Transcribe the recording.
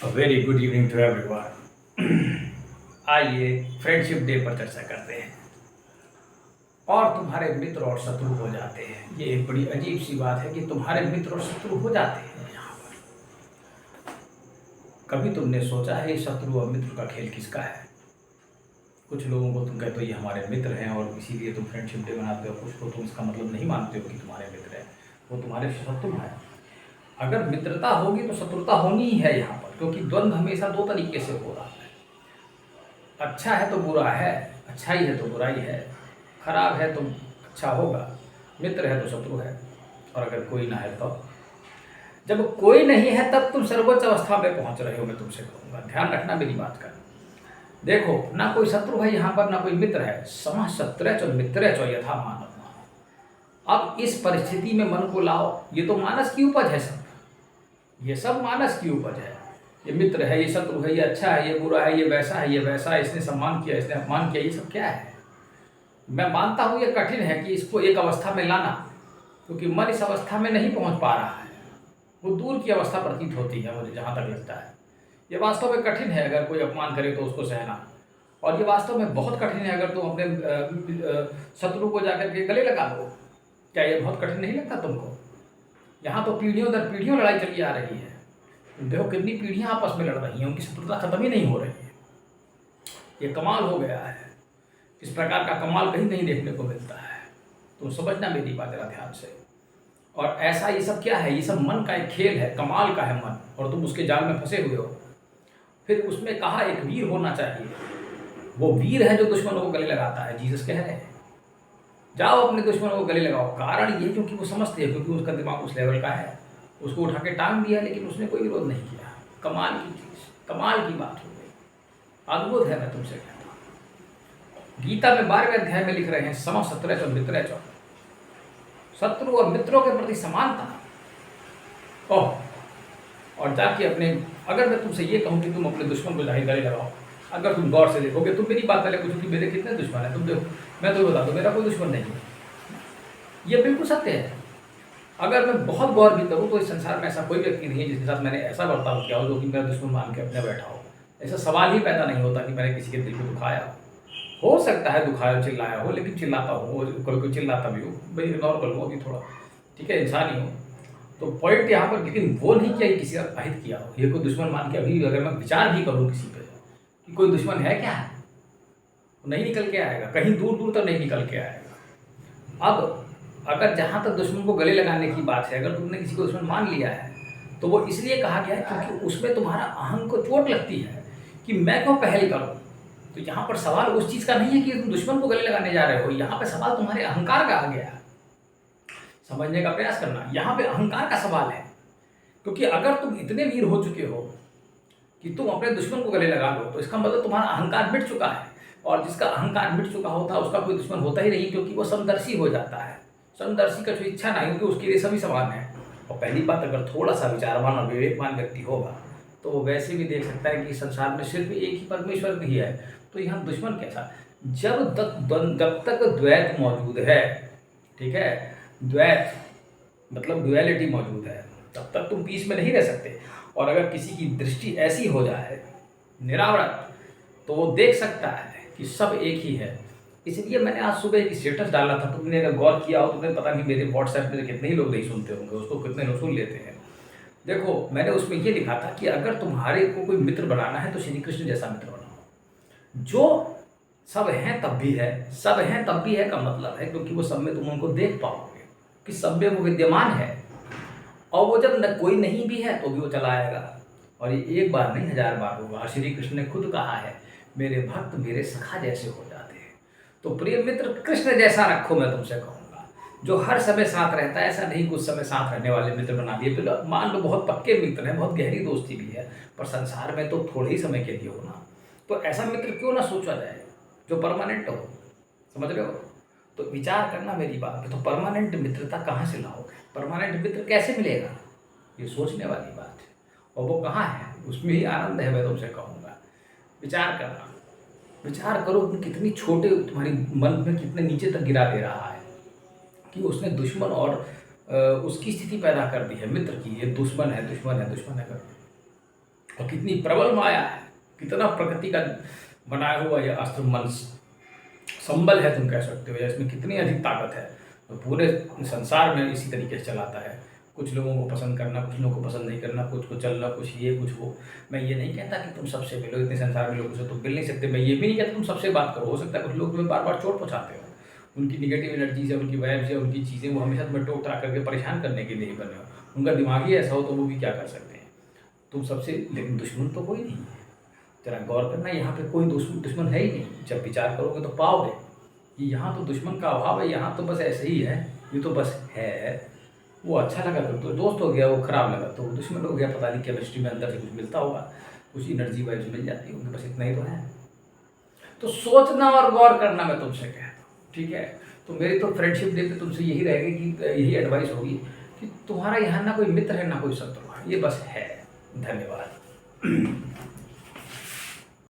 Very good evening to everyone. आइए friendship day पर चर्चा करते हैं। और तुम्हारे मित्र और शत्रु हो जाते हैं। ये एक बड़ी अजीब सी बात है कि तुम्हारे मित्र और शत्रु हो जाते हैं यहाँ पर। कभी तुमने सोचा है ये शत्रु और मित्र का खेल किसका है? कुछ लोगों को तुम कहते हो ये हमारे मित्र हैं और इसीलिए तुम फ्रेंडशिप डे मनाते हो। कुछ को तुम इसका मतलब नहीं मानते हो कि तुम्हारे मित्र हैं, वो तुम्हारे शत्रु हैं। अगर मित्रता होगी तो शत्रुता होनी ही है यहाँ पर, क्योंकि द्वंद्व हमेशा दो तरीके से हो रहा है। अच्छा है तो बुरा है, अच्छाई है तो बुराई है, खराब है तो अच्छा होगा, मित्र है तो शत्रु है। और अगर कोई ना है तो जब कोई नहीं है तब तुम सर्वोच्च अवस्था में पहुंच रहे हो। मैं तुमसे कहूँगा ध्यान रखना मेरी बात का। देखो, ना कोई शत्रु है यहाँ पर, ना कोई मित्र है। समः शत्रु च मित्र च यथा मानव मानो। अब इस परिस्थिति में मन को लाओ। ये तो मानस की उपज है सब, ये सब मानस की उपज है। ये मित्र है, ये शत्रु है, ये अच्छा है, ये बुरा है, ये वैसा है, ये वैसा है, इसने सम्मान किया, इसने अपमान किया, ये सब क्या है? मैं मानता हूँ ये कठिन है कि इसको एक अवस्था में लाना, क्योंकि मन इस अवस्था में नहीं पहुँच पा रहा है। वो दूर की अवस्था प्रतीत होती है मुझे, जहाँ तक लगता है। ये वास्तव में कठिन है अगर कोई अपमान करे तो उसको सहना, और ये वास्तव में बहुत कठिन है अगर तुम अपने शत्रु को जाकर के गले लगा दो। क्या ये बहुत कठिन नहीं लगता तुमको? यहाँ तो पीढ़ियों दर पीढ़ियों लड़ाई चली आ रही है। देखो कितनी पीढ़ियाँ आपस में लड़ रही हैं, उनकी शत्रुता खत्म ही नहीं हो रही है। ये कमाल हो गया है। इस प्रकार का कमाल कहीं नहीं देखने को मिलता है। तो समझना मेरी बात जरा ध्यान से। और ऐसा ये सब क्या है? ये सब मन का एक खेल है, कमाल का है मन, और तुम उसके जाल में फंसे हुए हो। फिर उसमें कहा एक वीर होना चाहिए। वो वीर है जो दुश्मनों को गले लगाता है। जीसस कह रहे हैं जाओ अपने दुश्मनों को गले लगाओ। कारण ये क्योंकि वो समझते हैं, क्योंकि उसका दिमाग उस लेवल का है। उसको उठा के टांग दिया, लेकिन उसने कोई विरोध नहीं किया। कमाल की चीज़, कमाल की बात हो गई। अद्भुत है, मैं तुमसे कहता हूँ। गीता में 12वें अध्याय में लिख रहे हैं समः शत्रु च मित्र च। शत्रु और मित्रों के प्रति समानता। ओह, और जाके अपने, अगर मैं तुमसे ये कहूँ कि तुम अपने दुश्मन को जाके गले लगाओ, अगर तुम गौर से देखोगे, तुम मेरी बात पहले पूछो कि मेरे कितने दुश्मन हैं। तुम देखो, मैं तो बता दूँ मेरा कोई दुश्मन नहीं है। ये बिल्कुल सत्य है। अगर मैं बहुत गौर भी करूँ तो इस संसार में ऐसा कोई व्यक्ति नहीं है जिसके साथ मैंने ऐसा बर्ताव किया हो जो कि मेरा दुश्मन मान के अपने बैठा हो। ऐसा सवाल ही पैदा नहीं होता कि मैंने किसी के दिल को दुखाया हो सकता है दुखाया, चिल्लाया हो, लेकिन चिल्लाता हो, कोई कोई चिल्लाता भी हो, भाई नॉर्मल हो, अभी थोड़ा ठीक है, इंसान ही हो। तो पॉइंट यहाँ पर, लेकिन वो नहीं किया कि किसी का अहित किया हो। ये कोई दुश्मन मान के अभी अगर मैं विचार भी करूँ किसी पे कि कोई दुश्मन है क्या, नहीं निकल के आएगा, कहीं दूर दूर तक नहीं निकल के आएगा। अब अगर जहाँ तक दुश्मन को गले लगाने की बात है, अगर तुमने किसी को दुश्मन मान लिया है तो वो इसलिए कहा गया है क्योंकि उसमें तुम्हारा अहं को चोट लगती है कि मैं क्यों पहल करूँ। तो यहाँ पर सवाल उस चीज़ का नहीं है कि तुम दुश्मन को गले लगाने जा रहे हो। यहाँ पे सवाल तुम्हारे अहंकार का आ गया है। समझने का प्रयास करना, यहाँ पे अहंकार का सवाल है। क्योंकि अगर तुम इतने वीर हो चुके हो कि तुम अपने दुश्मन को गले लगा लो, तो इसका मतलब तुम्हारा अहंकार मिट चुका है। और जिसका अहंकार मिट चुका होता है उसका कोई दुश्मन होता ही नहीं, क्योंकि वो समदर्शी हो जाता है। समदर्शी का जो इच्छा नहीं होगी उसके लिए सभी समान है। और पहली बात, अगर थोड़ा सा विचारवान और विवेकवान व्यक्ति होगा तो वो वैसे भी देख सकता है कि संसार में सिर्फ एक ही परमेश्वर भी है। तो यहाँ दुश्मन कैसा? जब तक द्वैत मौजूद है, ठीक है, द्वैत मतलब ड्युअलिटी मौजूद है, तब तक तुम पीस में नहीं रह सकते। और अगर किसी की दृष्टि ऐसी हो जाए निरावरत, तो वो देख सकता है कि सब एक ही है। इसलिए मैंने आज सुबह एक स्टेटस डाला था, तुमने अगर गौर किया हो, तुमने पता नहीं मेरे व्हाट्सएप में कितने ही लोग नहीं सुनते होंगे, उसको कितने लोग सुन लेते हैं। देखो, मैंने उसमें ये लिखा था कि अगर तुम्हारे को कोई मित्र बनाना है तो श्री कृष्ण जैसा मित्र बनाओ, जो सब हैं तब भी है, सब हैं तब भी है का मतलब है क्योंकि वो सब में तुम उनको देख पाओगे कि सब में वो विद्यमान है। और वो जब न कोई नहीं भी है तो भी वो चला आएगा। और ये एक बार नहीं, 1000 बार होगा। श्री कृष्ण ने खुद कहा है, मेरे भक्त मेरे सखा जैसे हो जाते हैं। तो प्रिय मित्र कृष्ण जैसा रखो, मैं तुमसे कहूँगा, जो हर समय साथ रहता है। ऐसा नहीं कुछ समय साथ रहने वाले मित्र बना दिए। तो मान लो बहुत पक्के मित्र हैं, बहुत गहरी दोस्ती भी है, पर संसार में तो थोड़े ही समय के लिए होना। तो ऐसा मित्र क्यों ना सोचा जाए जो परमानेंट हो। समझ रहे हो? तो विचार करना मेरी बात पे। तो परमानेंट मित्रता कहाँ से लाओगे? परमानेंट मित्र कैसे मिलेगा? ये सोचने वाली बात है। और वो कहाँ है? उसमें ही आनंद है, मैं तुमसे कहूँगा। विचार करना, विचार करो कि कितनी छोटे तुम्हारी मन में कितने नीचे तक गिरा दे रहा है कि उसने दुश्मन और उसकी स्थिति पैदा कर दी है मित्र की। ये दुश्मन है, दुश्मन है, दुश्मन है करके। और कितनी प्रबल माया है, कितना प्रकृति का बनाया हुआ यह अस्त्र मन संबल है, तुम कह सकते हो, या इसमें कितनी अधिक ताकत है। तो पूरे संसार में इसी तरीके से चलाता है। कुछ लोगों को पसंद करना, कुछ लोगों को पसंद नहीं करना, कुछ को चलना, कुछ ये कुछ वो। मैं ये नहीं कहता कि तुम सबसे मिलो, इतने संसार में लोगों से तुम मिल नहीं सकते। मैं ये भी नहीं कहता तुम सबसे बात करो। हो सकता है कुछ लोग तुम्हें बार बार चोट पहुँचाते हो, उनकी निगेटिव एनर्जी से, उनकी वाइब से, उनकी चीज़ें वो हमेशा तुम्हें टोक टाक करके परेशान करने के लिए ही बने हो। उनका दिमाग ही ऐसा हो तो वो भी क्या कर सकते हैं। तुम सबसे, लेकिन दुश्मन तो कोई नहीं है। जरा गौर करना, यहाँ पे कोई दुश्मन है ही नहीं। जब विचार करोगे तो पाओगे कि यहाँ तो दुश्मन का अभाव है, यहाँ तो बस ऐसे ही है, ये तो बस है। वो अच्छा लगा तो दोस्त हो गया, वो खराब लगा तो दुश्मन हो गया। पता नहीं केमिस्ट्री में अंदर से कुछ मिलता होगा, कुछ एनर्जी वाइज मिल जाती होगी, बस इतना ही तो है। तो सोचना और गौर करना मैं तुमसे कहता हूँ, ठीक है। तो मेरी तो फ्रेंडशिप डे पे तुमसे यही रहेगी कि यही एडवाइस होगी कि तुम्हारा यहाँ ना कोई मित्र है ना कोई शत्रु है, ये बस है। धन्यवाद।